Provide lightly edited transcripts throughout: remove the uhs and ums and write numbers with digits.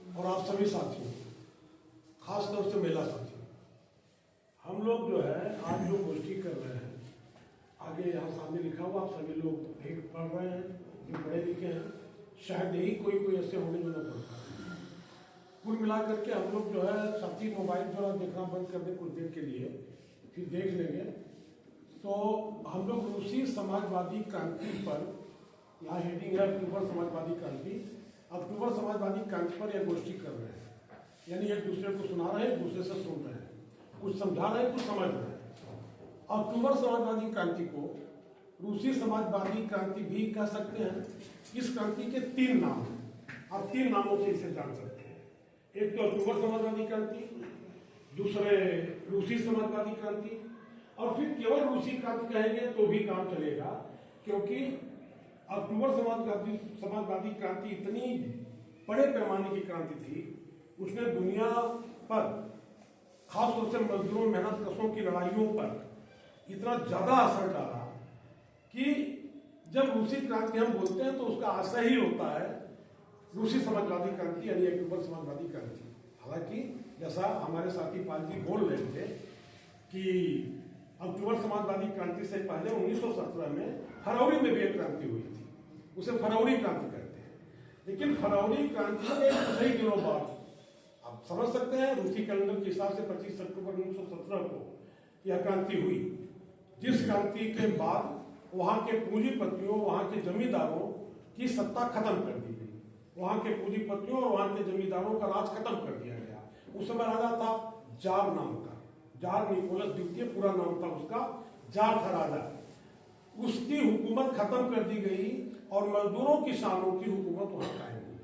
और आप सभी साथियों, खासतौर से महिला साथियों, हम लोग जो है आज जो गोष्ठी कर रहे हैं, आगे यहाँ सामने लिखा हुआ, आप सभी लोग एक पढ़ रहे हैं, जो पढ़े लिखे हैं, शायद यही कोई ऐसे होने जो न पढ़ता है। कुल मिलाकर के हम लोग जो है साथी मोबाइल थोड़ा देखना बंद कर दें कुछ देर के लिए, फिर देख लेंगे। तो हम लोग रूसी समाजवादी क्रांति पर, यहाँ हेडिंग है अक्टूबर समाजवादी क्रांति, अक्टूबर समाजवादी क्रांति पर यह गोष्ठी कर रहे हैं, यानी एक दूसरे को सुना रहे हैं, एक दूसरे से सुन रहे हैं, कुछ समझा रहे हैं, कुछ समझ रहे हैं। अक्टूबर समाजवादी क्रांति को रूसी समाजवादी क्रांति भी कह सकते हैं। इस क्रांति के 3 नाम हैं, आप 3 नामों से इसे जान सकते हैं। एक तो अक्टूबर समाजवादी क्रांति, दूसरे रूसी समाजवादी क्रांति, और फिर केवल रूसी क्रांति कहेंगे तो भी काम चलेगा, क्योंकि अक्टूबर समाजवादी क्रांति इतनी बड़े पैमाने की क्रांति थी, उसने दुनिया पर खासतौर से मजदूरों मेहनत कशों की लड़ाइयों पर इतना ज्यादा असर डाला कि जब रूसी क्रांति हम बोलते हैं तो उसका आशय ही होता है रूसी समाजवादी क्रांति, यानी अक्टूबर समाजवादी क्रांति। हालांकि जैसा हमारे साथी पाल जी बोल रहे थे कि अक्टूबर समाजवादी क्रांति से पहले 1917 में फरवरी में भी एक क्रांति हुई थी, उसे फरवरी क्रांति कहते हैं। लेकिन फरवरी क्रांति के कुछ ही दिनों बाद, आप समझ सकते हैं, रूसी कैलेंडर के हिसाब से 25 अक्टूबर 1917 को यह क्रांति हुई, जिस क्रांति के बाद वहां के पूंजीपतियों, वहां के जमींदारों की सत्ता खत्म कर दी गई। वहां के पूंजीपतियों और वहां के जमींदारों का राज खत्म कर दिया गया। उस समय राजा था जार नाम का, जार निकोलस द्वितीय पूरा नाम था उसका, जार था राजा। उसकी हुकूमत खत्म कर दी गई और मजदूरों किसानों की हुकूमत वहां कायम हुई।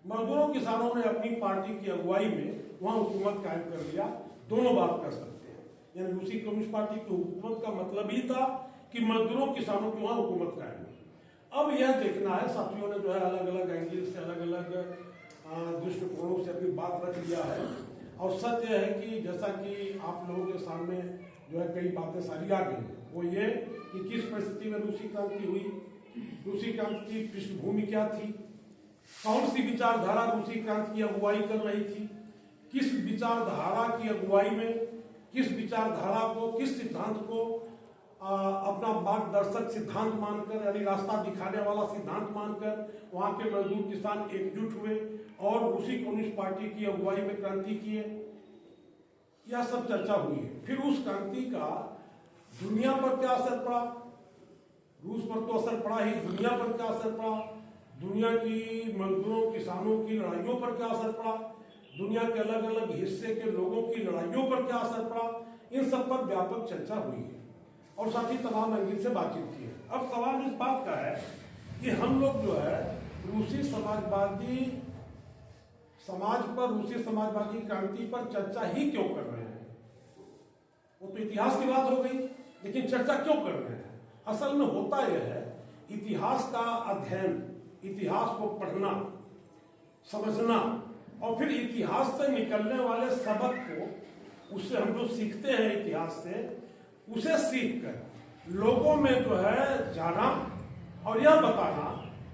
मजदूरों किसानों ने अपनी पार्टी की अगुवाई में वहां हुकूमत कायम कर लिया। दोनों बात कर सकते हैं, यानी रूसी कम्युनिस्ट पार्टी की हुकूमत का मतलब ही था कि मजदूरों किसानों की वहां हुकूमत कायम हुई। अब यह देखना है, साथियों ने जो है अलग अलग एंगल से, अलग अलग दृष्टिकोणों से अपनी बात रख लिया है। और सत्य है कि जैसा कि आप लोगों के सामने जो है कई बातें सारी आ गई, वो ये कि किस परिस्थिति में रूसी क्रांति हुई, रूसी क्रांति की पृष्ठभूमि क्या थी, कौन सी विचारधारा रूसी क्रांति की अगुवाई कर रही थी, किस विचारधारा की अगुवाई में, किस विचारधारा को, किस सिद्धांत को अपना मार्गदर्शक सिद्धांत मानकर, यानी रास्ता दिखाने वाला सिद्धांत मानकर वहां के मजदूर किसान एकजुट हुए और रूसी कम्युनिस्ट पार्टी की अगुवाई में क्रांति किए। यह सब चर्चा हुई है। फिर उस क्रांति का दुनिया पर क्या असर पड़ा, रूस पर तो असर पड़ा ही, दुनिया पर क्या असर पड़ा, दुनिया की मजदूरों किसानों की लड़ाइयों पर क्या असर पड़ा, दुनिया के अलग अलग हिस्से के लोगों की लड़ाइयों पर क्या असर पड़ा, इन सब पर व्यापक चर्चा हुई है और साथ ही तमाम एंगल से बातचीत की है। अब सवाल इस बात का है कि हम लोग जो है रूसी समाजवादी समाज पर, रूसी समाजवादी क्रांति पर चर्चा ही क्यों कर रहे हैं। वो तो इतिहास की बात हो गई, लेकिन चर्चा क्यों कर रहे हैं? असल में होता यह है, इतिहास का अध्ययन, इतिहास को पढ़ना, समझना और फिर इतिहास से निकलने वाले सबक को, उससे हम जो सीखते हैं इतिहास से, उसे सीखकर लोगों में जो है जाना और यह बताना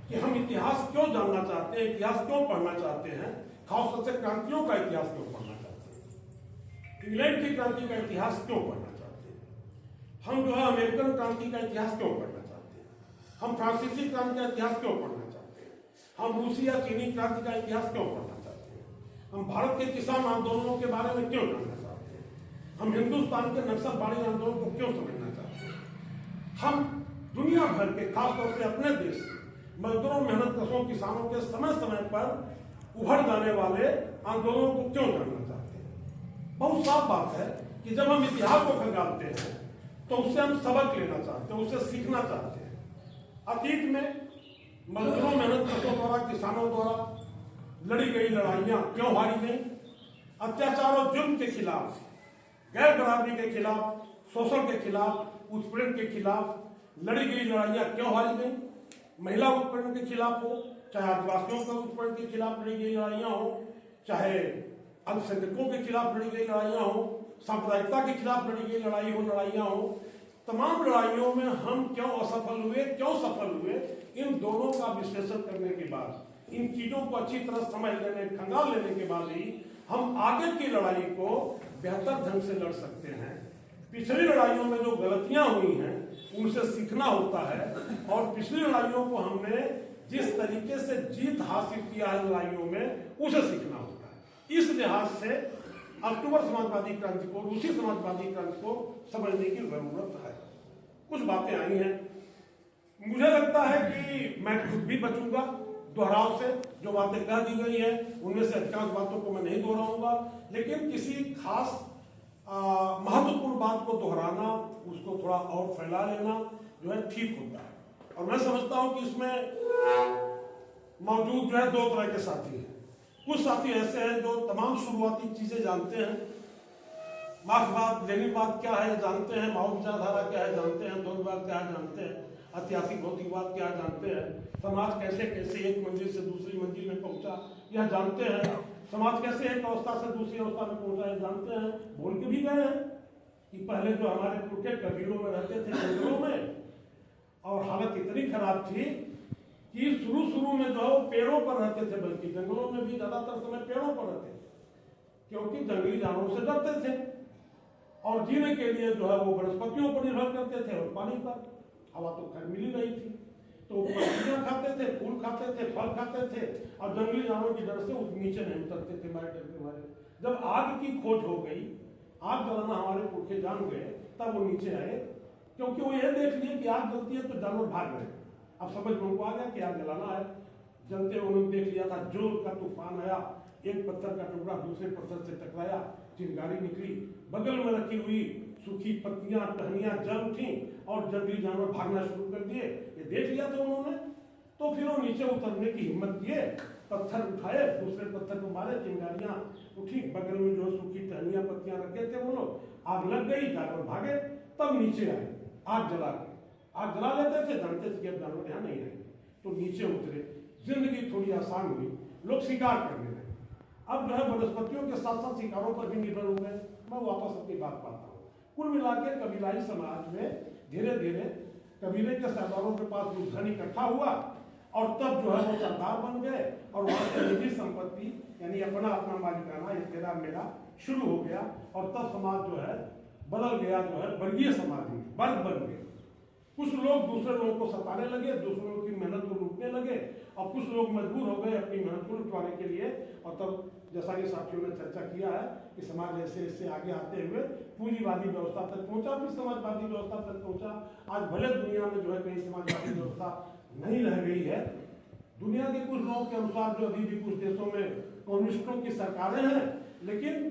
कि हम इतिहास क्यों जानना चाहते हैं, इतिहास क्यों पढ़ना चाहते हैं, खासतौर से क्रांतियों का इतिहास क्यों पढ़ना चाहते हैं, इंग्लैंड की क्रांति का इतिहास क्यों पढ़ना चाहते हैं, हम जो है अमेरिकन क्रांति का इतिहास क्यों पढ़ना चाहते हैं, हम फ्रांसीसी क्रांति का इतिहास क्यों पढ़ना चाहते हैं, हम रूसी या चीनी क्रांति का इतिहास क्यों पढ़ना चाहते हैं, हम भारत के किसान आंदोलनों के बारे में क्यों जानना चाहते हैं, हम हिंदुस्तान के नक्सलवादी आंदोलन को क्यों समझना चाहते हैं, हम दुनिया भर के, खासतौर से अपने देश के मजदूरों मेहनत कशों किसानों के समय समय पर उभर जाने वाले आंदोलनों को क्यों जानना चाहते हैं। बहुत साफ बात है कि जब हम इतिहास को खंगालते हैं तो उससे हम सबक लेना चाहते हैं, उससे सीखना चाहते हैं। अतीत में मजदूरों मेहनत कशों द्वारा, किसानों द्वारा लड़ी गई लड़ाइयां क्यों हारी गई, अत्याचार और जुल्म के खिलाफ, गैर बराबरी के खिलाफ, शोषण के खिलाफ, उत्पीड़न के खिलाफ लड़ी गई लड़ाइयां क्यों हारी गई, महिला उत्पीड़न के खिलाफ हो, चाहे आदिवासियों के उत्पीड़न के खिलाफ लड़ी गई लड़ाइयां हो, चाहे अल्पसंख्यकों के खिलाफ लड़ी गई लड़ाइयां हो, सांप्रदायिकता के खिलाफ लड़ी गई लड़ाइयां हो, तमाम लड़ाइयों में हम क्यों असफल हुए, क्यों सफल हुए, इन दोनों का विश्लेषण करने के बाद इन चीजों को अच्छी तरह समझ लेने, खंगाल लेने के बाद ही हम आगे की लड़ाई को बेहतर ढंग से लड़ सकते हैं। पिछली लड़ाइयों में जो गलतियां हुई हैं उनसे सीखना होता है और पिछली लड़ाइयों को हमने जिस तरीके से जीत हासिल किया है लड़ाइयों में उसे सीखना होता है। इस लिहाज से अक्टूबर समाजवादी क्रांति को, रूसी समाजवादी क्रांति को समझने की जरूरत है। कुछ बातें आई हैं, मुझे लगता है कि मैं खुद भी बचूंगा दोहराव से। जो बातें कह दी गई है उनमें से अधिकांश बातों को मैं नहीं दोहराऊंगा, लेकिन किसी खास महत्वपूर्ण बात को दोहराना, उसको थोड़ा और फैला लेना जो है ठीक होता है। और मैं समझता हूं कि इसमें मौजूद जो है दो तरह के साथी हैं। कुछ साथी ऐसे हैं जो तमाम शुरुआती चीजें जानते हैं, मार्क्सवाद लेनिनवाद क्या है जानते हैं, माओ विचारधारा क्या है जानते हैं, द्वंद्ववाद क्या है जानते हैं, ऐतिहासिक भौतिकवाद क्या जानते हैं, समाज कैसे कैसे एक मंजिल से दूसरी मंजिल में पहुंचा यह जानते हैं, समाज कैसे एक अवस्था से दूसरी अवस्था में पहुंचा है जानते हैं। बोल के भी गए हैं कि पहले जो हमारे पुरखे कबीलों में रहते थे जंगलों में, और हालत इतनी खराब थी कि शुरू में जो पेड़ों पर रहते थे, बल्कि जंगलों में भी ज्यादातर समय पेड़ों पर रहते थे, क्योंकि जंगली जानवरों से डरते थे और जीने के लिए जो है वो वनस्पतियों पर निर्भर करते थे और पानी पर। हवा तो खैर मिली नहीं थी, तो पत्तियां खाते थे, फूल खाते थे, फल खाते थे, और जंगली जानवरों की डर से नीचे नहीं उतरते थे मारे डर के मारे। जब आग की खोज हो गई, आग जलाना हमारे पुरखे जान गए, तब वो नीचे आए, क्योंकि वो ये देख लिए कि आग जलती है तो जानवर भाग रहे। अब समझ में उनको आ गया कि आग जलाना है। जलते उन्होंने देख लिया था, जोर का तूफान आया, एक पत्थर का टुकड़ा दूसरे पत्थर से टकराया, चिंगारी निकली, बगल में रखी हुई सूखी पत्तियां टहनियां जल उठी और जंगली जानवर भागना शुरू कर दिए। ये देख लिया था उन्होंने, तो फिर वो नीचे उतरने की हिम्मत किए, पत्थर उठाए, दूसरे पत्थर को मारे, चिंगारियां उठी, बगल में जो सूखी टहनियां पत्तियां रखे थे वो लोग, आग लग गई, जानवर भागे, तब नीचे आए, आग जला के। आग जला लेते थे, जानते थे कि अब जानवर यहाँ नहीं आएंगे, तो नीचे उतरे, जिंदगी थोड़ी आसान हुई, लोग शिकार करने लगे। अब जो है वनस्पतियों के साथ साथ शिकारों पर भी निर्भर हो गए। मैं वापस अपनी बात पाता हूँ। कुल मिला के कबीलाई समाज में धीरे धीरे कबीले के सरदारों के पास धन इकट्ठा हुआ और तब जो है वो सरदार बन गए और वहां से निजी संपत्ति यानी अपना अपना मालिकाना, ये तेरा मेरा शुरू हो गया। और तब समाज जो है बदल गया, जो है वर्गीय समाज में वर्ग बन गए। कुछ लोग दूसरे लोगों को सताने लगे, दूसरों की मेहनत को लूटने लगे, और कुछ लोग मजबूर हो गए अपनी मेहनत को लुटवाने के लिए। और तब जैसा कि साथियों ने चर्चा किया है कि समाज ऐसे ऐसे आगे आते हुए पूंजीवादी व्यवस्था तक पहुंचा, फिर समाजवादी व्यवस्था तक पहुंचा। आज भले दुनिया में जो है कहीं समाजवादी व्यवस्था नहीं रह गई है, दुनिया के कुछ लोगों के अनुसार जो अभी भी कुछ देशों में कम्युनिस्टों की सरकारें हैं, लेकिन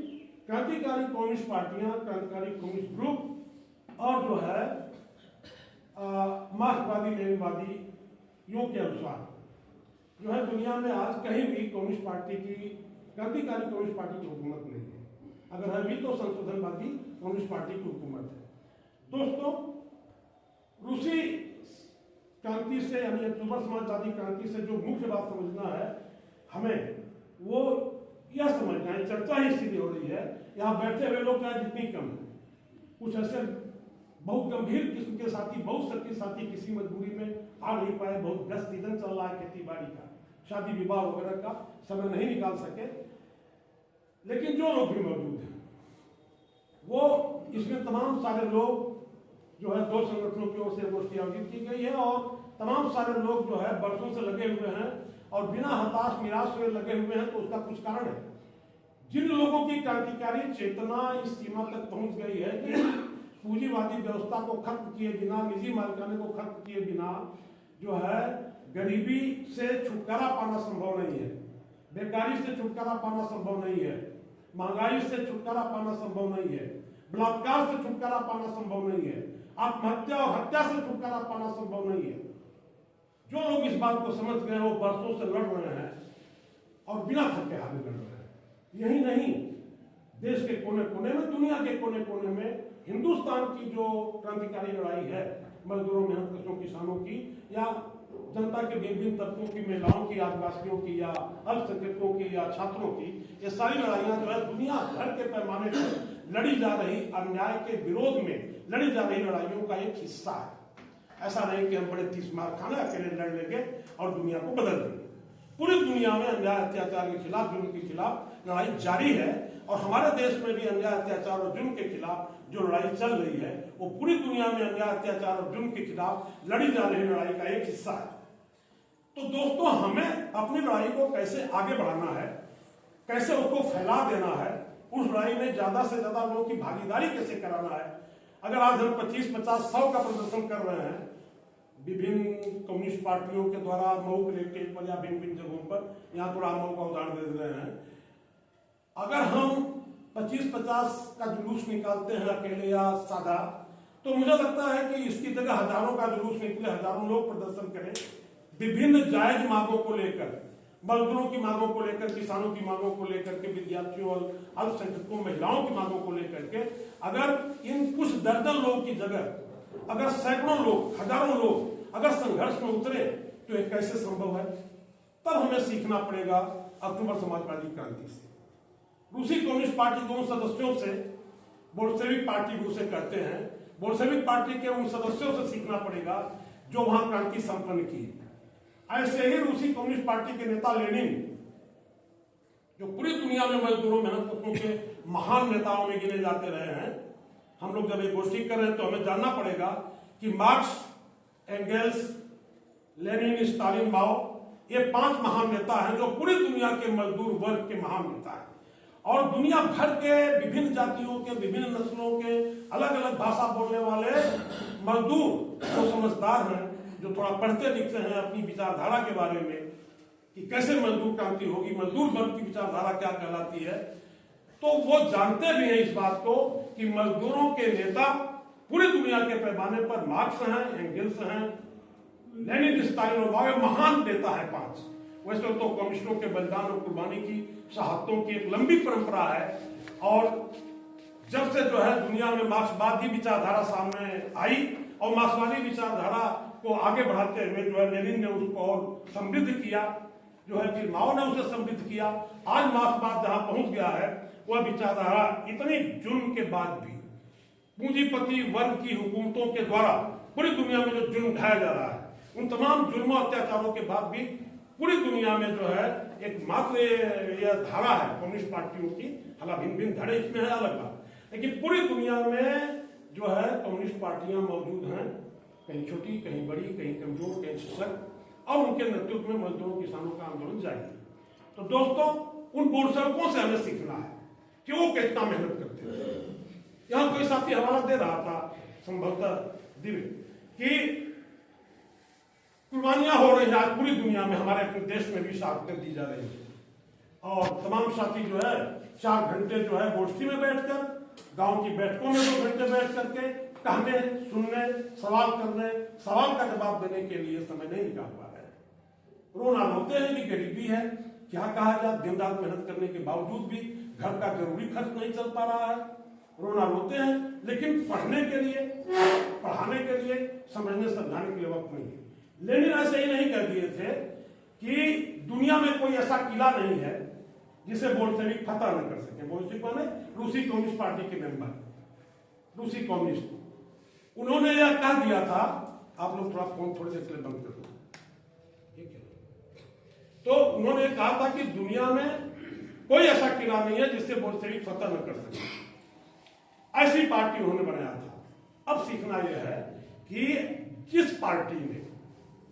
क्रांतिकारी कम्युनिस्ट पार्टियां, क्रांतिकारी कम्युनिस्ट ग्रुप और जो है मार्क्सवादी लेनिनवादियों के अनुसार जो है दुनिया में आज कहीं भी कम्युनिस्ट पार्टी की, क्रांतिकारी कम्युनिस्ट पार्टी की हुकूमत नहीं है। अगर है भी तो संशोधनवादी कम्युनिस्ट पार्टी की हुकूमत है। दोस्तों, रूसी क्रांति से यानी अक्टूबर समाजवादी क्रांति से जो मुख्य बात समझना है हमें, वो यह समझना है, चर्चा ही इसीलिए हो रही है, यहाँ बैठे हुए लोग चाहे जितनी कम है, कुछ ऐसे बहुत गंभीर किस्म के साथी, बहुत शक्ति साथी किसी मजबूरी में आ नहीं पाए, बहुत व्यस्त सीजन चल रहा है खेती बाड़ी का, शादी विवाह वगैरह का समय नहीं निकाल सके, लेकिन जो लोग भी मौजूद हैं वो इसमें तमाम सारे लोग जो है दो संगठनों की ओर से गोष्ठी आयोजित की गई है और तमाम सारे लोग जो है वर्षों से लगे हुए हैं और बिना हताश निराश हुए लगे हुए हैं। तो उसका कुछ कारण है। जिन लोगों की क्रांतिकारी चेतना इस सीमा तक पहुंच गई है कि पूंजीवादी व्यवस्था को खत्म किए बिना, निजी मालिकाने को खत्म किए बिना जो है गरीबी से छुटकारा पाना संभव नहीं है, बेकारी से छुटकारा पाना संभव नहीं है, महंगाई से छुटकारा पाना संभव नहीं है, बलात्कार से छुटकारा पाना संभव नहीं है, आत्महत्या और हत्या से छुटकारा पाना संभव नहीं है। जो लोग इस बात को समझ गए वो वर्षों से लड़ रहे हैं और बिना थके हारे लड़ रहे हैं। यही नहीं, देश के कोने कोने में, दुनिया के कोने कोने में हिंदुस्तान की जो क्रांतिकारी लड़ाई है, मजदूरों, मेहनतकशों, किसानों की या जनता के विभिन्न तबकों की, महिलाओं की, आदिवासियों की या अल्पसंख्यकों की या छात्रों की, ये सारी लड़ाइयां जो है दुनिया भर के पैमाने पर लड़ी जा रही अन्याय के विरोध में लड़ी जा रही लड़ाइयों का एक हिस्सा है। ऐसा नहीं कि हम बड़े 30 मार खाना अकेले लड़ लेंगे और दुनिया को बदल देंगे। पूरी दुनिया में अन्याय अत्याचार के खिलाफ, जुल्म के खिलाफ लड़ाई जारी है और हमारे देश में भी अन्याय अत्याचार और जुल्म के खिलाफ जो लड़ाई चल रही है वो पूरी दुनिया में अन्याय अत्याचार और जुल्म के खिलाफ लड़ी जा रही लड़ाई का एक हिस्सा है। तो दोस्तों, हमें अपनी लड़ाई को कैसे आगे बढ़ाना है, कैसे उसको फैला देना है, उस लड़ाई में ज्यादा से ज्यादा लोगों की भागीदारी कैसे कराना है। अगर आज हम 25, 50, 100 का प्रदर्शन कर रहे हैं विभिन्न कम्युनिस्ट पार्टियों के द्वारा मऊ कलेक्ट्रेट पर या भिन्न भिन्न जगहों पर, यहाँ थोड़ा मऊ का उदाहरण दे रहे हैं, अगर हम 25-50 का जुलूस निकालते हैं अकेले या सादा, तो मुझे लगता है कि इसकी जगह हजारों का जुलूस निकले, हजारों लोग प्रदर्शन करें विभिन्न जायज मांगों को लेकर, मजदूरों की मांगों को लेकर, किसानों की मांगों को लेकर के, विद्यार्थियों और अल्पसंख्यकों महिलाओं की मांगों को लेकर के। अगर इन कुछ दर्जन लोगों की जगह अगर सैकड़ों लोग, हजारों लोग अगर संघर्ष में उतरे तो ये कैसे संभव है। तब हमें सीखना पड़ेगा अक्टूबर समाजवादी क्रांति से। रूसी कम्युनिस्ट पार्टी के उन सदस्यों से, बोल्शेविक पार्टी भी उसे कहते हैं, बोल्शेविक पार्टी के उन सदस्यों से सीखना पड़ेगा जो वहां क्रांति संपन्न की। ऐसे ही रूसी कम्युनिस्ट पार्टी के नेता लेनिन, जो पूरी दुनिया में मजदूरों, मेहनतकशों के महान नेताओं में गिने जाते रहे हैं। हम लोग जब ये गोष्ठी कर रहे हैं तो हमें जानना पड़ेगा कि मार्क्स, एंगेल्स, लेनिन, स्टालिन, माओ, ये 5 महान नेता हैं जो पूरी दुनिया के मजदूर वर्ग के महान नेता हैं और दुनिया भर के विभिन्न जातियों के, विभिन्न नस्लों के, अलग अलग भाषा बोलने वाले मजदूर जो समझदार हैं, जो थोड़ा पढ़ते लिखते हैं अपनी विचारधारा के बारे में कि कैसे मजदूर क्रांति होगी, मजदूर वर्ग की विचारधारा क्या कहलाती है, तो वो जानते भी हैं इस बात को कि मजदूरों के नेता पूरी दुनिया के पैमाने पर मार्क्स हैं, एंगेल्स हैं, लेनिन, स्टालिन और माओ महान नेता है 5। वैसे तो कम्युनिस्टों के बलिदान और कुर्बानी की, शहादतों की एक लंबी परंपरा है और जब से जो है दुनिया में मार्क्सवादी विचारधारा सामने आई और मार्क्सवादी विचारधारा को आगे बढ़ाते हुए जो है लेनिन ने उसको और समृद्ध किया, जो है फिर माओ ने उसे समृद्ध किया। आज मार्क्सवाद जहां पहुंच गया है वह विचारधारा इतनी जुल्म के बाद भी पूंजीपति वर्ग की हुकूमतों के द्वारा पूरी दुनिया में जो जुल्म ढाया जा रहा है, उन तमाम जुल्म अत्याचारों के बाद भी पूरी दुनिया में जो है एक मात्र यह धारा है कम्युनिस्ट पार्टियों की। हालांकि भिन्न भिन्न धड़े इसमें है, अलग बात, लेकिन पूरी दुनिया में जो है कम्युनिस्ट पार्टियां मौजूद हैं, कहीं छोटी, कहीं बड़ी, कहीं कमजोर, कहीं सशक्त, और उनके नेतृत्व में मजदूरों, किसानों का आंदोलन जारी है। तो दोस्तों, उन बोल्शेविकों से हमें सीखना है कि वो कितना मेहनत करते हैं। यहाँ कोई साथी हवाला दे रहा था संभवतः दिव्य कि कुर्बानियां हो रही है आज पूरी दुनिया में, हमारे अपने देश में भी शहादतें दी जा रही है और तमाम साथी जो है 4 घंटे जो है गोष्ठी में बैठकर, गांव की बैठकों में 2 घंटे बैठ करके कहने, सुनने, सवाल करने, सवाल का जवाब देने के लिए समय नहीं निकाल पा रहे हैं। रोना रोते हैं कि गरीबी है, क्या कहा जाए, दिन रात मेहनत करने के बावजूद भी घर का जरूरी खर्च नहीं चल पा रहा है। रोना रोते हैं, लेकिन पढ़ने के लिए, पढ़ाने के लिए, समझने समझाने के लिए वक्त नहीं है। लेनिन ऐसे ही नहीं कह दिए थे कि दुनिया में कोई ऐसा किला नहीं है जिसे बोल्शेविक फतह न कर सके। बोल्शेविक माने रूसी कम्युनिस्ट पार्टी के मेंबर, रूसी कम्युनिस्ट, उन्होंने यह कह दिया था। आप लोग थोड़ा फोन थोड़ी देर के लिए बंद कर दो, ठीक है। तो उन्होंने कहा था कि दुनिया में कोई ऐसा किला नहीं है जिससे बोल्शेविक फतह न कर सके। ऐसी पार्टी उन्होंने बनाया था। अब सीखना यह है कि जिस पार्टी ने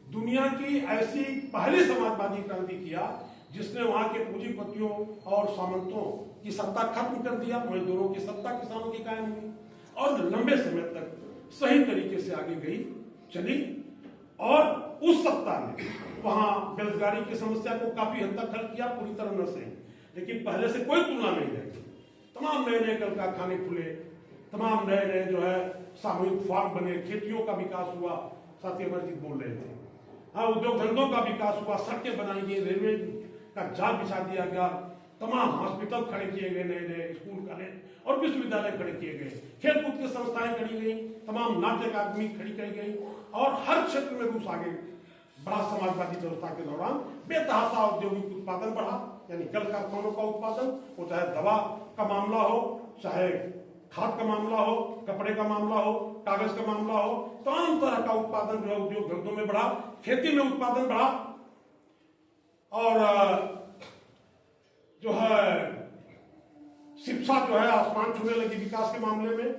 दुनिया की ऐसी पहली समाजवादी क्रांति किया जिसने वहां के पूंजीपतियों और सामंतों की सत्ता खत्म कर दिया, मजदूरों की सत्ता किसानों की कायम हुई और लंबे समय तक सही तरीके से आगे गई, चली, और उस सत्ता ने वहां बेरोजगारी की समस्या को काफी हद तक हल किया, पूरी तरह न सही, लेकिन पहले से कोई तुलना नहीं रही। तमाम नए नए कल कारखाने खुले, तमाम नए नए जो है सामूहिक फार्म बने, खेतियों का विकास हुआ, साथी अमरजीत बोल रहे थे, हाँ, उद्योग धंधों का विकास हुआ, सड़कें बनाई गई, रेलवे का जाल बिछा दिया गया, तमाम हॉस्पिटल खड़े किए गए, नए नए स्कूल, कॉलेज और विश्वविद्यालय खड़े किए गए, खेल कूद की संस्थाएं खड़ी गई, तमाम नाट्य अकादमी खड़ी की गई और हर क्षेत्र में रूस आगे बढ़ा। समाजवादी व्यवस्था के दौरान बेतहाशा औद्योगिक उत्पादन बढ़ा, यानी कल कारखानों का उत्पादन, वो चाहे दवा का मामला हो, चाहे खाद का मामला हो, कपड़े का मामला हो, कागज का मामला हो, तमाम तरह का उत्पादन जो है उद्योग धंधों में बढ़ा, खेती में उत्पादन बढ़ा और जो है शिक्षा जो है आसमान छूने लगी विकास के मामले में।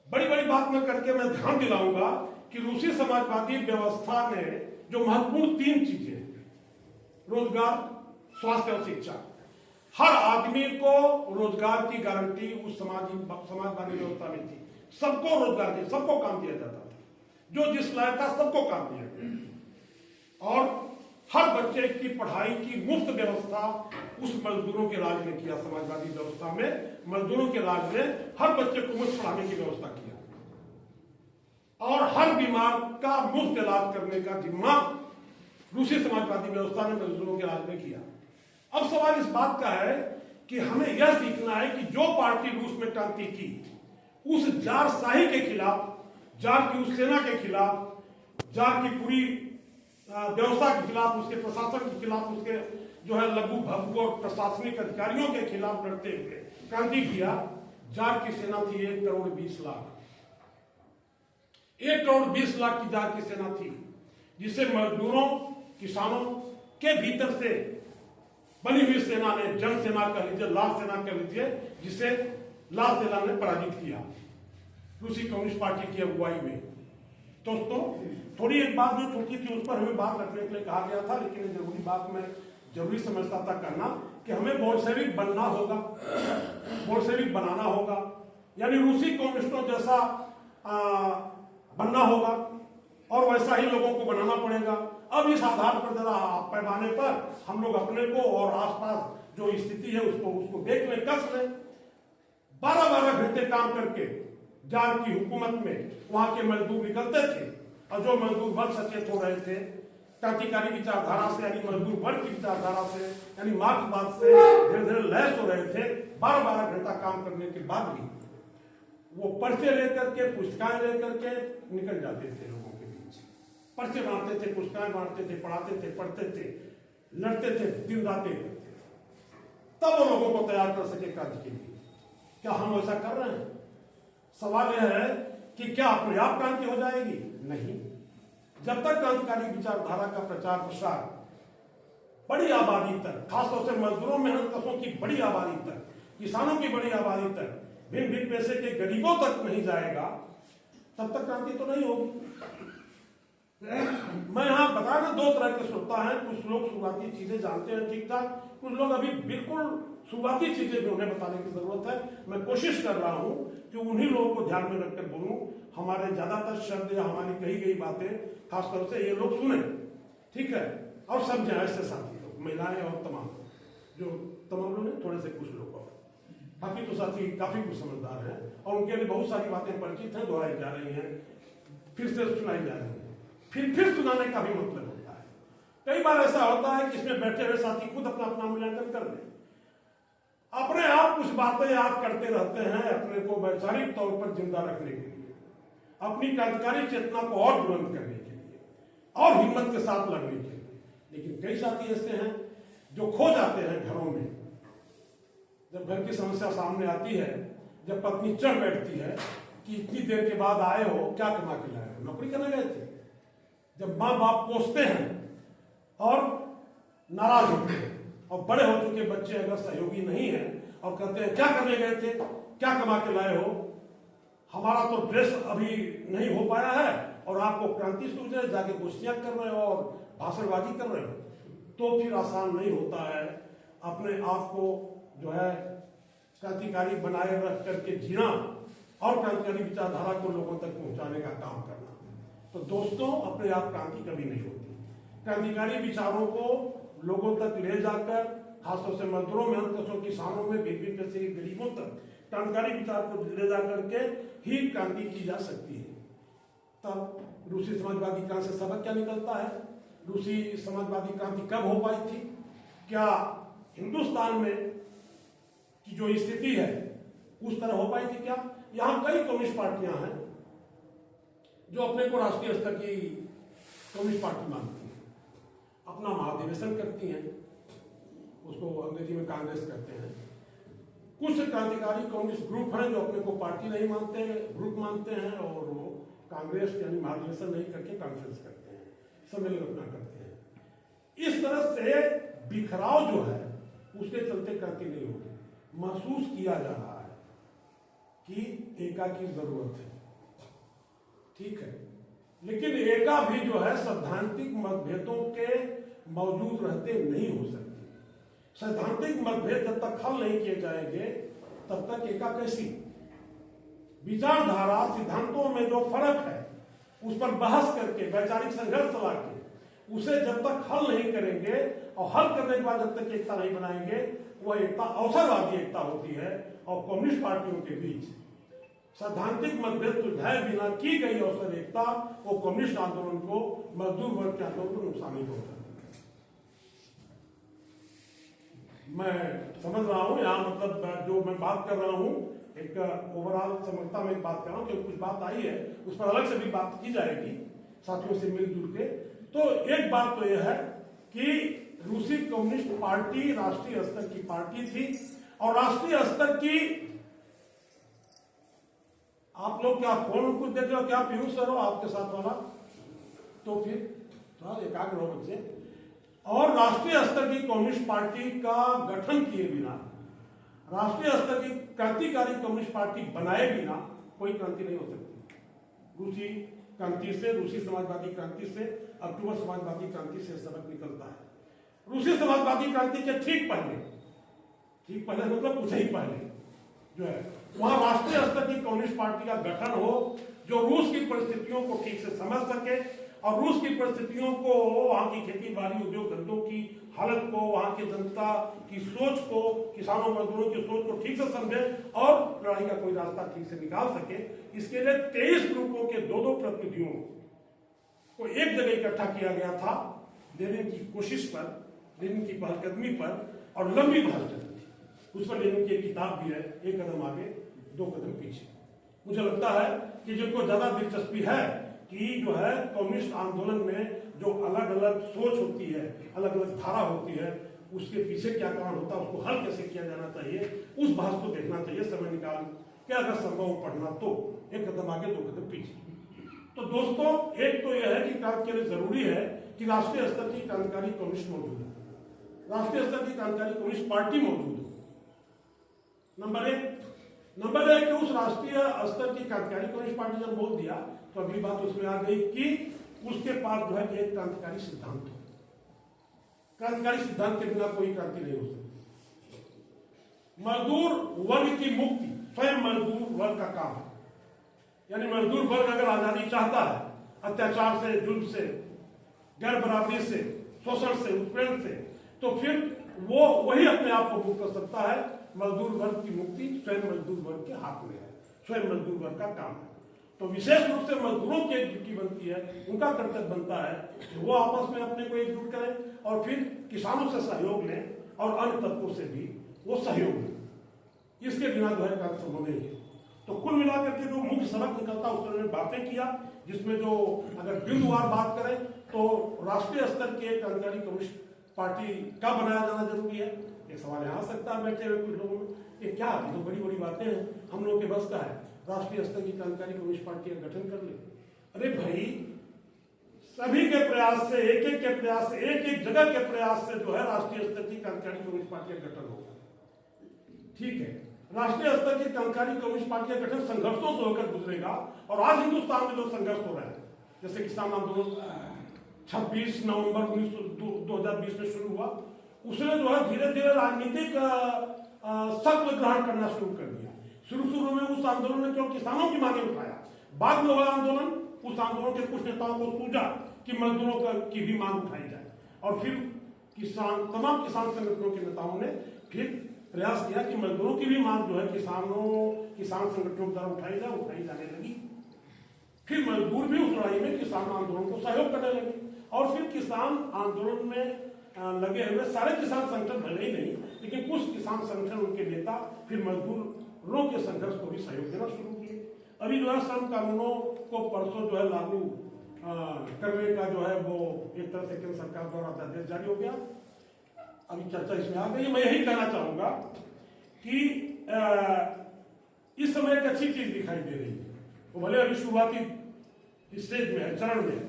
बड़ी बड़ी बात में करके मैं ध्यान दिलाऊंगा कि रूसी समाजवादी व्यवस्था ने जो महत्वपूर्ण 3 चीजें, रोजगार, स्वास्थ्य और शिक्षा, हर आदमी को रोजगार की गारंटी उस समाजवादी व्यवस्था में थी। सबको रोजगार दिया, सबको काम दिया जाता था, जो जिस लायक था सबको काम दिया गया। और हर बच्चे की पढ़ाई की मुफ्त व्यवस्था उस मजदूरों के राज ने किया। समाजवादी व्यवस्था में मजदूरों के राज ने हर बच्चे को मुफ्त पढ़ाने की व्यवस्था किया और हर बीमार का मुफ्त इलाज करने का जिम्मा रूसी समाजवादी व्यवस्था ने मजदूरों के राज में किया। अब सवाल इस बात का है कि हमें यह सीखना है कि जो पार्टी रूस में क्रांति की, उस जारशाही के खिलाफ, जार की उस सेना के खिलाफ, जार की पूरी व्यवस्था के खिलाफ, उसके प्रशासन के खिलाफ, उसके जो है लघु भगु और प्रशासनिक अधिकारियों के खिलाफ लड़ते हुए क्रांति किया। जार की सेना थी 1 करोड़ 20 लाख। 1 करोड़ 20 लाख की जार की सेना थी, जिसे मजदूरों, किसानों के भीतर से बनी हुई सेना ने, जन सेना कह लीजिए, लाल सेना कह लीजिए, जिसे लाल सेना ने पराजित किया रूसी कम्युनिस्ट पार्टी की अगुवाई में। दोस्तों, थोड़ी एक बात जो छोटी थी उस पर हमें बात रखने के लिए कहा गया था, लेकिन जरूरी बात मैं जरूरी समझता था करना कि हमें बोल्शेविक बनना होगा, बोल्शेविक बनाना होगा, यानी रूसी कम्युनिस्टों जैसा बनना होगा और वैसा ही लोगों को बनाना पड़ेगा। अब इस आधार पर जरा पैमाने पर हम लोग अपने को और आसपास जो स्थिति है उसको देख लें, कस लें। 12-12 घंटे काम करके जार की हुकूमत में वहां के मजदूर निकलते थे और जो मजदूर वर्ग सचेत हो रहे थे क्रांतिकारी विचारधारा से, यानी मजदूर वर्ग की विचारधारा से, यानी मार्क्सवाद से धीरे धीरे लैस हो रहे थे। 12-12 घंटा काम करने के बाद भी वो पर्चे लेकर के, पुस्तकाएं लेकर के निकल जाते थे लोगों के बीच। पर्चे बांटते थे, पुस्तकाएं बांटते थे, पढ़ाते थे, पढ़ते थे, लड़ते थे, दिन रात करते थे, तब वो लोगों को तैयार कर सके क्रांति के लिए। क्या हम ऐसा कर रहे हैं? सवाल यह है कि क्या अपने आप क्रांति हो जाएगी? नहीं। जब तक क्रांतिकारी विचारधारा का प्रचार प्रसार बड़ी आबादी तक, खासतौर से मजदूरों, मेहनतकशों की बड़ी आबादी तक, किसानों की बड़ी आबादी तक, भिन्न भिन्न पैसे के गरीबों तक नहीं जाएगा, तब तक क्रांति तो नहीं होगी। मैं यहां बता रहा, 2 तरह के श्रोता हैं। कुछ लोग शुरुआती चीजें जानते हैं ठीक ठाक, कुछ लोग अभी बिल्कुल शुरुआती चीजें भी उन्हें बताने की जरूरत है। मैं कोशिश कर रहा हूं कि उन्हीं लोगों को ध्यान में रखकर बोलूं, हमारे ज्यादातर शब्द या हमारी कही गई बातें खासतौर से ये लोग सुने, ठीक है, और समझे। ऐसे साथी लोग, महिलाएं और तमाम लोग ने, थोड़े से कुछ लोग और, बाकी तो साथी काफी कुछ समझदार हैं और उनके लिए बहुत सारी बातें परिचित हैं, दोहराई जा रही हैं, फिर से सुनाई जा रही है, फिर सुनाने का भी मतलब होता है। कई बार ऐसा होता है कि इसमें बैठे हुए साथी खुद अपना अपना मूल्यांकन कर लें, अपने आप कुछ बातें याद करते रहते हैं अपने को वैचारिक तौर पर जिंदा रखने के लिए, अपनी क्रांतिकारी चेतना को और बुलंद करने के लिए और हिम्मत के साथ लड़ने के लिए। लेकिन कई साथी ऐसे हैं जो खो जाते हैं घरों में। जब घर की समस्या सामने आती है, जब पत्नी चढ़ बैठती है कि इतनी देर के बाद आए हो, क्या कमा के लाए हो, नौकरी करने गए थे। जब माँ बाप कोसते हैं और नाराज होते हैं और बड़े हो चुके बच्चे अगर सहयोगी नहीं है और कहते हैं क्या करने गए थे, क्या कमा के लाए हो, हमारा तो ड्रेस अभी नहीं हो पाया है और आपको क्रांति सूझ रहे, जाके गोष्ठियां कर रहे हो और भाषणबाजी कर रहे हो, तो फिर आसान नहीं होता है अपने आप को जो है क्रांतिकारी बनाए रख करके जीना और क्रांतिकारी विचारधारा को लोगों तक पहुंचाने का काम करना। तो दोस्तों, अपने आप क्रांति कभी नहीं होती। क्रांतिकारी विचारों को लोगों तक ले जाकर, खासतौर से मजदूरों, मेहनतकशों, किसानों में, भिन्न पैसे के गरीबों तक क्रांतिकारी विचार को ले जाकर के ही क्रांति की जा सकती है। तब रूसी समाजवादी क्रांति से सबक क्या निकलता है? रूसी समाजवादी क्रांति कब हो पाई थी? क्या हिंदुस्तान में की जो स्थिति है उस तरह हो पाई थी क्या? यहाँ कई कम्युनिस्ट पार्टियां हैं जो अपने को राष्ट्रीय स्तर की कम्युनिस्ट पार्टी मानती हैं, अपना महाधिवेशन करती हैं, उसको अंग्रेजी में कांग्रेस कहते हैं। कुछ क्रांतिकारी कम्युनिस्ट ग्रुप हैं जो अपने को पार्टी नहीं मानते, ग्रुप मानते हैं और वो कांग्रेस यानी महाधिवेशन नहीं करके कॉन्फ्रेंस करते हैं, सम्मेलन अपना करते हैं। इस तरह से बिखराव जो है उसके चलते क्रांति नहीं होगी। महसूस किया जा रहा है कि एका की जरूरत है, ठीक है, लेकिन एका भी जो है सैद्धांतिक मतभेदों के मौजूद रहते नहीं हो सकती। सैद्धांतिक मतभेद जब तक हल नहीं किए जाएंगे तब तक एका कैसी? विचारधारा सिद्धांतों में जो फर्क है उस पर बहस करके वैचारिक संघर्ष चला के उसे जब तक हल नहीं करेंगे और हल करने के बाद जब तक एकता नहीं बनाएंगे, वह एकता अवसरवादी एकता होती है। और कम्युनिस्ट पार्टियों के बीच सैद्धांतिक मतभेद सुलझाए बिना की गई अवसर एकता वो कम्युनिस्ट आंदोलन को, मजदूर वर्ग के आंदोलन को नुकसान नहीं पहुंचाती। मैं समझ रहा हूं यहाँ मतलब जो मैं बात कर रहा हूं एक ओवरऑल समग्रता में बात कर रहा हूं, क्योंकि कुछ बात आई है उस पर अलग से भी बात की जाएगी साथियों से मिलजुल के। तो एक बात तो यह है कि रूसी कम्युनिस्ट पार्टी राष्ट्रीय स्तर की पार्टी थी और राष्ट्रीय स्तर की, आप लोग क्या फोन कुछ देख रहे हो क्या पीयूष सर हो आपके साथ वाला? तो फिर थोड़ा एकाग्र हो बच्चे। और राष्ट्रीय स्तर की कम्युनिस्ट पार्टी का गठन किए बिना, राष्ट्रीय स्तर की क्रांतिकारी कम्युनिस्ट पार्टी बनाए बिना कोई क्रांति नहीं हो सकती। रूसी क्रांति से, रूसी समाजवादी क्रांति से, अक्टूबर समाजवादी क्रांति से सबक निकलता है। रूसी समाजवादी क्रांति के ठीक पहले मतलब कुछ ही पहले जो है वहां राष्ट्रीय स्तर की कम्युनिस्ट पार्टी का गठन हो जो रूस की परिस्थितियों को ठीक से समझ सके और रूस की परिस्थितियों को, वहां की खेती बाड़ी उद्योग धंधों की हालत को, वहां की जनता की सोच को, किसानों मजदूरों की सोच को ठीक से समझे और लड़ाई का कोई रास्ता ठीक से निकाल सके। इसके लिए 23 ग्रुपों के 2-2 प्रतिनिधियों को एक जगह इकट्ठा किया गया था लेनिन की कोशिश पर, लेनिन की पहलकदमी पर, और लंबी बहस चली थी। उस पर लेनिन की एक किताब भी है, एक कदम आगे 2 कदम पीछे। मुझे लगता है कि जिनको ज्यादा दिलचस्पी है कि जो है कम्युनिस्ट आंदोलन में जो अलग अलग सोच होती है, अलग अलग धारा होती है, उसके पीछे क्या कारण होता है, उसको हल कैसे किया जाना चाहिए, उस बहस को देखना चाहिए समय निकाल के, अगर संभव हो पढ़ना तो। एक कदम आगे 2 कदम पीछे। तो दोस्तों एक तो यह है कि क्रांति के लिए जरूरी है कि राष्ट्रीय स्तर की क्रांतिकारी कम्युनिस्ट मौजूद है, राष्ट्रीय स्तर की क्रांतिकारी कम्युनिस्ट पार्टी मौजूद है, नंबर 1। नंबर 1 कि उस राष्ट्रीय स्तर की क्रांतिकारी कम्युनिस्ट पार्टी जब बोल दिया तो अगली बात उसमें आ गई कि उसके पास जो है एक क्रांतिकारी सिद्धांत हो। क्रांतिकारी सिद्धांत के बिना कोई क्रांति नहीं हो सकती। मजदूर वर्ग की मुक्ति स्वयं मजदूर वर्ग का काम है। यानी मजदूर वर्ग अगर आजादी चाहता है अत्याचार से, जुल्म से, गैर बराबरी से, शोषण से, उत्पीड़न से, तो फिर वो वही अपने आप को मुक्त कर सकता है। मजदूर वर्ग की मुक्ति स्वयं मजदूर वर्ग के हाथ में है, स्वयं मजदूर वर्ग का काम है। तो विशेष रूप से मजदूरों की एकजुटती बनती है, उनका कर्तव्य बनता है कि वो आपस में अपने को एकजुट करें और फिर किसानों से सहयोग लें और अन्य तत्वों से भी वो सहयोग लें। इसके बिना जो है कार्य संभव नहीं है। तो कुल मिलाकर के जो मुख्य सबक निकलता है उसने बातें किया, जिसमें जो अगर बिंदुवार बात करें तो राष्ट्रीय स्तर के क्रांतिकारी कम्युनिस्ट पार्टी का बनाया जाना जरूरी है। एक सवाल यहाँ आ सकता है बैठे हुए कुछ लोगों में, ये क्या है, तो बड़ी बड़ी बातें हैं, हम लोगों के बस का है राष्ट्रीय स्तर की क्रांतिकारी कम्युनिस्ट पार्टी का गठन कर ले। अरे भाई सभी के प्रयास से, एक एक के प्रयास से, एक एक जगह के प्रयास से जो है राष्ट्रीय स्तर की क्रांतिकारी कम्युनिस्ट पार्टी का गठन होगा, ठीक है। राष्ट्रीय स्तर की क्रांतिकारी कम्युनिस्ट पार्टी का गठन संघर्षों से होकर गुजरेगा। और आज हिंदुस्तान में जो संघर्ष हो रहे हैं, जैसे किसान आंदोलन 26 नवंबर 2020 में शुरू हुआ, उसने जो है धीरे धीरे राजनीतिक शक्ल ग्रहण करना शुरू कर दिया। शुरू में उस आंदोलन ने केवल किसानों की मांगे उठाया, बाद में हुआ आंदोलन, उस आंदोलन के कुछ नेताओं को सूझा कि मजदूरों की भी मांग उठाई जाए, और फिर तमाम किसान संगठनों के नेताओं ने फिर प्रयास किया कि मजदूरों की भी मांग जो है किसान संगठनों द्वारा उठाई जाने लगी। फिर मजदूर भी उस लड़ाई में किसान आंदोलन को सहयोग करने लगे, और फिर किसान आंदोलन में लगे हुए सारे किसान संगठन भले ही नहीं, लेकिन कुछ किसान संगठन, उनके नेता फिर मजदूरों के संघर्ष को भी सहयोग देना शुरू किए। अभी जो है श्रम कानूनों को परसों जो है लागू करने का जो है वो एक तरह से केंद्र सरकार द्वारा अध्यादेश जारी हो गया। अभी चर्चा इसमें आ गई। मैं यही कहना चाहूंगा कि इस समय एक अच्छी चीज दिखाई दे रही है, वो भले अभी शुरुआती स्टेज में है, चरण में है,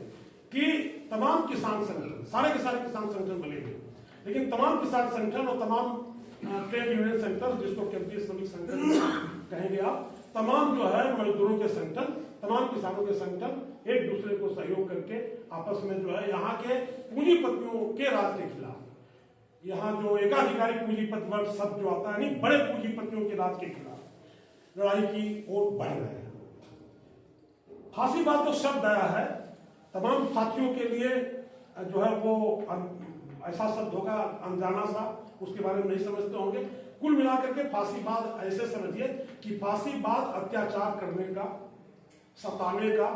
कि तमाम किसान संगठन, सारे के सारे किसान संगठन बनेंगे, लेकिन तमाम किसान संगठन और तमाम ट्रेड यूनियन संगठन, जिसको केंद्रीय श्रमिक संगठन कहेंगे आप, तमाम जो है मजदूरों के संगठन, तमाम किसानों के संगठन एक दूसरे को सहयोग करके आपस में जो है यहाँ के पूंजीपतियों के राज के खिलाफ, यहाँ जो एकाधिकारी पूंजीपति वर्ग सब जो आता है, नहीं, बड़े पूंजीपतियों के राज के खिलाफ लड़ाई की ओर बढ़ रहे हैं। फांसीवाद जो शब्द आया है, तमाम साथियों के लिए जो है वो ऐसा शब्द होगा अनजाना सा, उसके बारे में नहीं समझते होंगे। कुल मिलाकर के फांसीवाद ऐसे समझिए कि फांसीवाद अत्याचार करने का, सताने का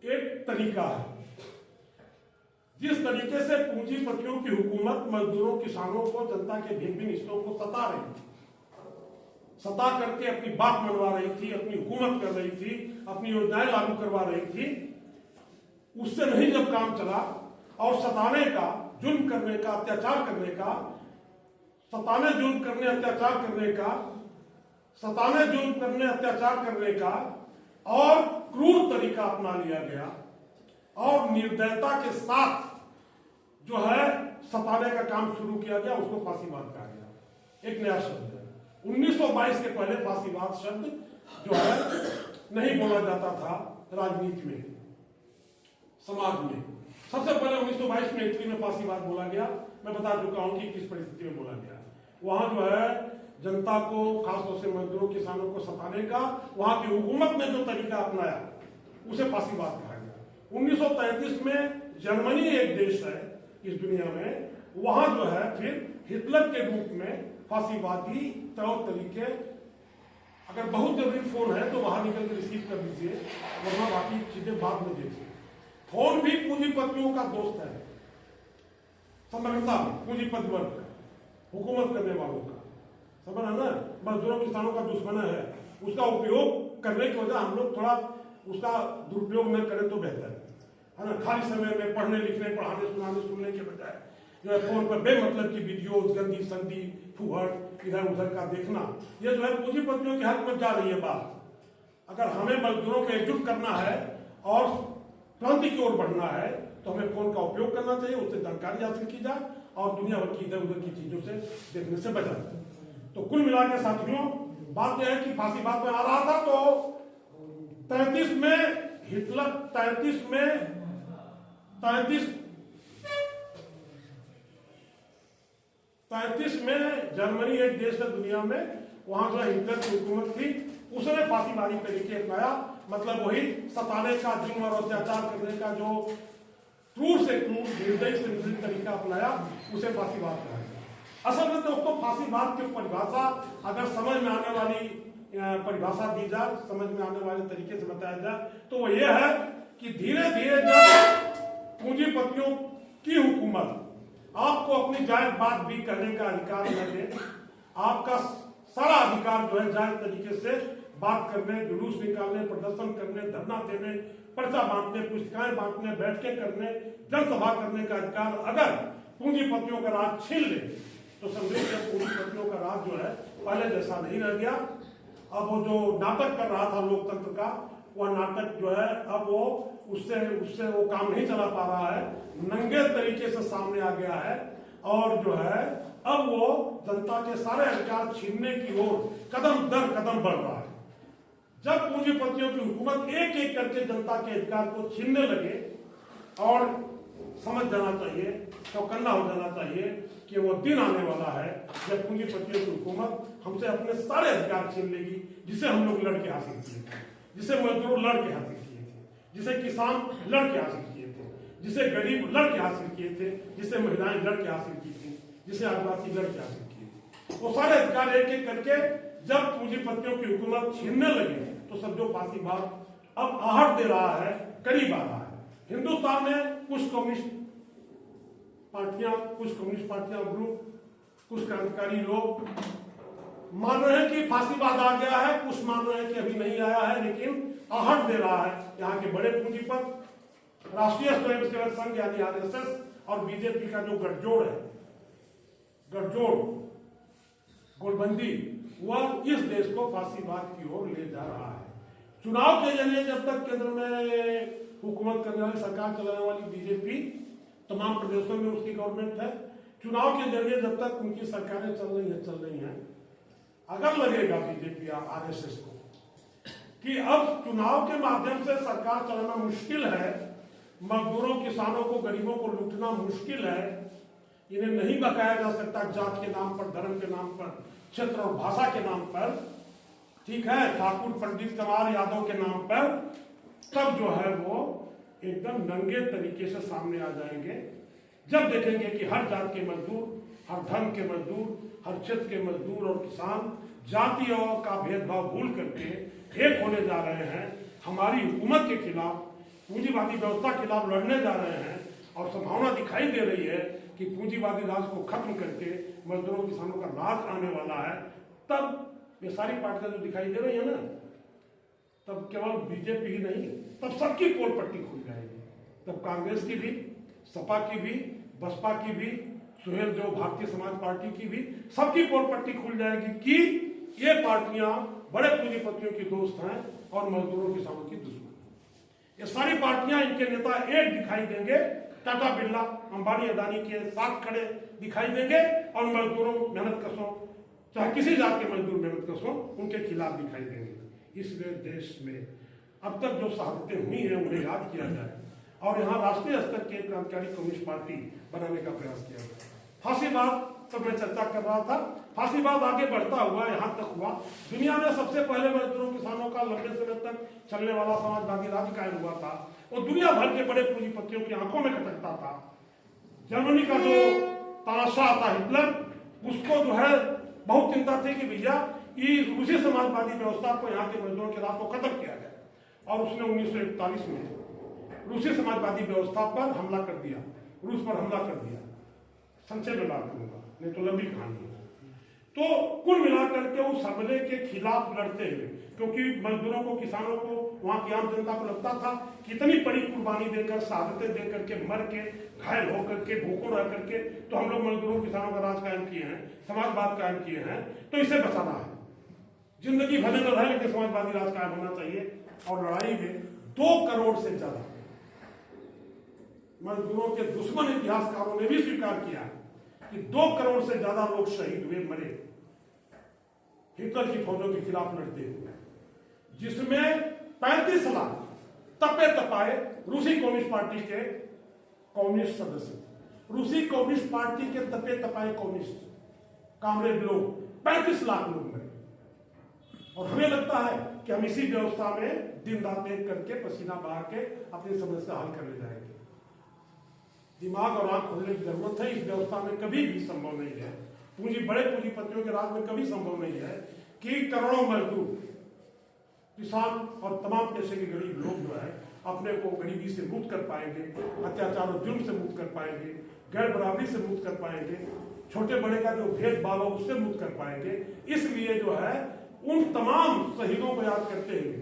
एक तरीका है। जिस तरीके से पूंजीपतियों की हुकूमत मजदूरों, किसानों को, जनता के भिन्न भिन्न हिस्सों को सता रही थी, सता करके अपनी बात मनवा रही थी, अपनी हुकूमत कर रही थी, अपनी योजनाएं लागू करवा रही थी, उससे नहीं जब काम चला और सताने का, जुल्म करने का, अत्याचार करने का, सताने, जुल्म करने, अत्याचार करने का, सताने, जुल्म करने, अत्याचार करने का और क्रूर तरीका अपना लिया गया और निर्दयता के साथ जो है सताने का काम शुरू किया गया, उसको फांसीवाद कहा गया। एक नया शब्द है। 1922 के पहले फांसीवाद शब्द जो है नहीं बोला जाता था राजनीति में, समाज में। सबसे पहले 1922 में इटली में फांसीवाद बोला गया। मैं बता चुका हूं कि किस परिस्थिति में बोला गया। वहां जो है जनता को, खासतौर से मजदूरों, किसानों को सताने का वहां की हुकूमत ने जो तरीका अपनाया उसे फांसीवाद कहा गया। 1933 में जर्मनी एक देश है इस दुनिया में, वहां जो है फिर हिटलर के रूप में फांसीवादी तौर तरीके, अगर बहुत जरूरी फोन है तो बाहर निकल कर रिसीव कर लीजिए, वरना बाकी चीजें बाद में देखिए। फोन भी पूंजीपतियों का दोस्त है, समग्रता में पूंजीपति वर्ग का, हुकूमत करने वालों का, समझ ना, मजदूरों, किसानों का दुश्मन है। उसका उपयोग करने की वजह हम लोग थोड़ा उसका दुरुपयोग न करें तो बेहतर है ना। खाली समय में पढ़ने लिखने, पढ़ाने, सुनाने, सुनने के बजाय जो है फोन पर बेमतलब की वीडियोस, गंदी संदी फूहड़ इधर उधर का देखना, ये जो है पूंजीपतियों के हक में जा रही है बात। अगर हमें मजदूरों को एकजुट करना है और क्रांति की ओर बढ़ना है तो हमें फोन का उपयोग करना चाहिए, उससे जानकारी हासिल की जाए और दुनिया भर की इधर उधर की चीजों से देखने से बचा जाए। तो कुल मिलाकर साथियों, बात यह है कि फांसीवाद में आ रहा था तो 33 में हिटलर, 33 में जर्मनी एक देश है दुनिया में, वहां जो हिटलर की हुकूमत थी, उसने फांसीवादी तरीके अपनाया। मतलब वही सताने का, जुल्म और अत्याचार करने का जो क्रूर से क्रूर, निर्दयी से निर्दयी तरीका अपनाया, उसे फांसीवाद कहा गया। असल में दोस्तों फांसीवाद की परिभाषा अगर समझ में आने वाली परिभाषा दी जाए, समझ में आने वाले तरीके से बताया जाए तो वो ये है कि धीरे धीरे जब पूंजीपतियों की हुकूमत आपको अपनी जायज बात भी करने का अधिकार न दे, आपका सारा अधिकार जो है जायज तरीके से बात करने, जुलूस निकालने, प्रदर्शन करने, धरना देने, पर्चा बांटने, पुस्तिकाएं बांटने, बैठकें करने, जनसभा करने का अधिकार अगर पूंजीपतियों का राज छीन ले तो समझिए कि पूंजीपतियों का राज जो है पहले जैसा नहीं रह गया। अब वो जो नाटक कर रहा था लोकतंत्र का, वह नाटक जो है अब वो उससे वो काम नहीं चला पा रहा है, नंगे तरीके से सामने आ गया है और जो है अब वो जनता के सारे अधिकार छीनने की ओर कदम दर कदम बढ़ रहा है। जब पूंजीपतियों की हुकूमत एक एक करके जनता के अधिकार को छीनने लगे और समझ जाना चाहिए, चौकन्ना हो जाना चाहिए कि वो दिन आने वाला है जब पूंजीपतियों की हुकूमत हमसे अपने सारे अधिकार छीन लेगी, जिसे हम लोग लड़के हासिल किए थे, जिसे मजदूर लड़के हासिल किए थे, जिसे किसान लड़के हासिल किए थे, जिसे गरीब लड़के हासिल किए थे, जिसे महिलाएं लड़के हासिल की थी, जिसे आदिवासी लड़के हासिल किए थे। वो सारे अधिकार एक एक करके जब पूंजीपतियों की हुकूमत छीनने लगे तो समझो फांसीवाद अब आहट दे रहा है, करीब आ रहा है। हिंदुस्तान में कुछ कम्युनिस्ट पार्टियां, ग्रुप, कुछ क्रांतिकारी लोग मान रहे हैं कि फांसीवाद आ गया है, कुछ मान रहे हैं कि अभी नहीं आया है, लेकिन आहट दे रहा है। यहाँ के बड़े पूंजीपत, राष्ट्रीय स्वयंसेवक संघ यानी आरएसएस और बीजेपी का जो गठजोड़ है, गुटबंदी, वह इस देश को फांसीवाद की ओर ले जा रहा है। चुनाव के जरिए जब तक केंद्र में हुकूमत करने वाली, सरकार चलाने वाली बीजेपी, तमाम प्रदेशों में उसकी गवर्नमेंट है। चुनाव के जरिए जब तक उनकी सरकारें चल रही हैं, अगर लगेगा बीजेपी या आरएसएस को कि अब चुनाव के माध्यम से सरकार चलाना मुश्किल है, मजदूरों, किसानों को, गरीबों को लूटना मुश्किल है, इन्हें नहीं बकाया जा सकता जात के नाम पर, धर्म के नाम पर, क्षेत्र और भाषा के नाम पर, ठीक है, ठाकुर पंडित कुमार यादव के नाम पर, तब जो है वो एकदम नंगे तरीके से सामने आ जाएंगे। जब देखेंगे कि हर जात के मजदूर, हर धर्म के मजदूर, हर क्षेत्र के मजदूर और किसान जातियों का भेदभाव भूल करके एक होने जा रहे हैं, हमारी हुकूमत के खिलाफ, पूंजीवादी व्यवस्था के खिलाफ लड़ने जा रहे हैं, और संभावना दिखाई दे रही है कि पूंजीवादी राज को खत्म करके मजदूरों किसानों का राज आने वाला है। तब ये सारी पार्टियां जो दिखाई दे रही है ना, तब केवल बीजेपी ही नहीं, तब सबकी पोल पट्टी खुल जाएगी। तब कांग्रेस की भी, सपा की भी, बसपा की भी, सुहेल जो भारतीय समाज पार्टी की भी, सबकी पोल पट्टी खुल जाएगी कि ये पार्टियां बड़े पूंजीपतियों की दोस्त हैं और मजदूरों किसानों की दुश्मन। ये सारी पार्टियां, इनके नेता एक दिखाई देंगे, टाटा बिरला, अंबानी, अदानी के साथ खड़े दिखाई देंगे, और मजदूरों, मेहनत कशों, चाहे किसी जात के मजदूर मेहनत कशों, उनके खिलाफ दिखाई देंगे। इसलिए देश में अब तक जो शहादतें हुई हैं उन्हें याद किया जाए, और यहाँ राष्ट्रीय स्तर की क्रांतिकारी कम्युनिस्ट पार्टी बनाने का प्रयास किया जाए। फांसीवाद पर मैं चर्चा कर रहा था, फांसीवाद आगे बढ़ता हुआ यहाँ तक हुआ, दुनिया में सबसे पहले मजदूरों किसानों का लंबे समय तक चलने वाला समाजवादी राज्य कायम हुआ था, और दुनिया भर के बड़े पूंजीपतियों की आंखों में खटकता था। जर्मनी का जो तानाशाह था हिटलर, उसको जो है बहुत चिंता थी कि भैया ये रूसी समाजवादी व्यवस्था को, यहाँ के मजदूरों के राज को खत्म किया जाए, और उसने 1941 में रूसी समाजवादी व्यवस्था पर हमला कर दिया, रूस पर हमला कर दिया। संक्षेप में बात करूंगा, नहीं तो लंबी कहानी है। तो कुल मिलाकर के उस हमले के खिलाफ लड़ते हुए, क्योंकि मजदूरों को, किसानों को, वहां की आम जनता को लगता था कितनी बड़ी कुर्बानी देकर, शहादतें देकर के, मर के, घायल होकर के, भूखों रह करके तो हम लोग मजदूरों किसानों का राज कायम किए हैं, समाजवाद कायम किए हैं, तो इसे बचाना है। जिंदगी भले न रहे लेकिन समाजवादी राज कायम होना चाहिए। और लड़ाई में 2 करोड़ से ज्यादा मजदूरों के दुश्मन इतिहासकारों ने भी स्वीकार किया कि 2 करोड़ से ज्यादा लोग शहीद हुए, मरे हिटलर की फौजों के खिलाफ लड़ते हुए, जिसमें 35 लाख तपे तपाए रूसी कम्युनिस्ट पार्टी के कम्युनिस्ट सदस्य, रूसी कम्युनिस्ट पार्टी के तपे तपाए कम्युनिस्ट कामरेड लोग, 35 लाख लोग मरे। और हमें लगता है कि हम इसी व्यवस्था में दिन रात एक करके, पसीना बहा के अपनी समस्या हल कर ले जाएंगे। दिमाग और आंख खोलने की जरूरत है। इस व्यवस्था में कभी भी संभव नहीं है, बड़े पूंजीपतियों के राज में कभी संभव नहीं है कि करोड़ों मजदूर, किसान और तमाम पैसे के गरीब लोग जो है अपने को गरीबी से मुक्त कर पाएंगे, अत्याचार और जुल्म से मुक्त कर पाएंगे, गैर बराबरी से मुक्त कर पाएंगे, छोटे बड़े का जो भेदभाव है उससे मुक्त कर पाएंगे। इसलिए जो है उन तमाम शहीदों को याद करते हुए,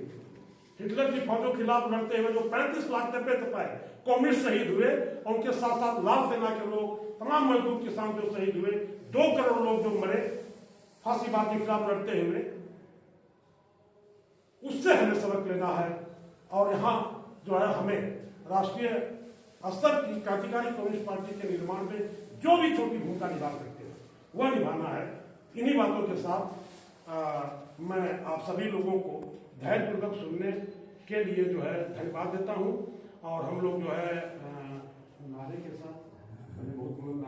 हिटलर की फौजों के खिलाफ लड़ते हुए जो 35 लाख तपे तपाए कम्युनिस्ट शहीद हुए, और उनके साथ साथ लाल सेना के लोग, तमाम मजदूर किसान जो शहीद हुए, 2 करोड़ लोग जो मरे फांसीवाद के खिलाफ लड़ते हुए, उससे हमें सबक लेना है। और यहाँ जो है हमें राष्ट्रीय स्तर की क्रांतिकारी कम्युनिस्ट पार्टी के निर्माण में जो भी छोटी भूमिका निभा सकते हैं वह निभाना है। इन्हीं बातों के साथ मैं आप सभी लोगों को धैर्यपूर्वक सुनने के लिए जो है धन्यवाद देता हूँ। और हम लोग जो है नारे के साथ बहुत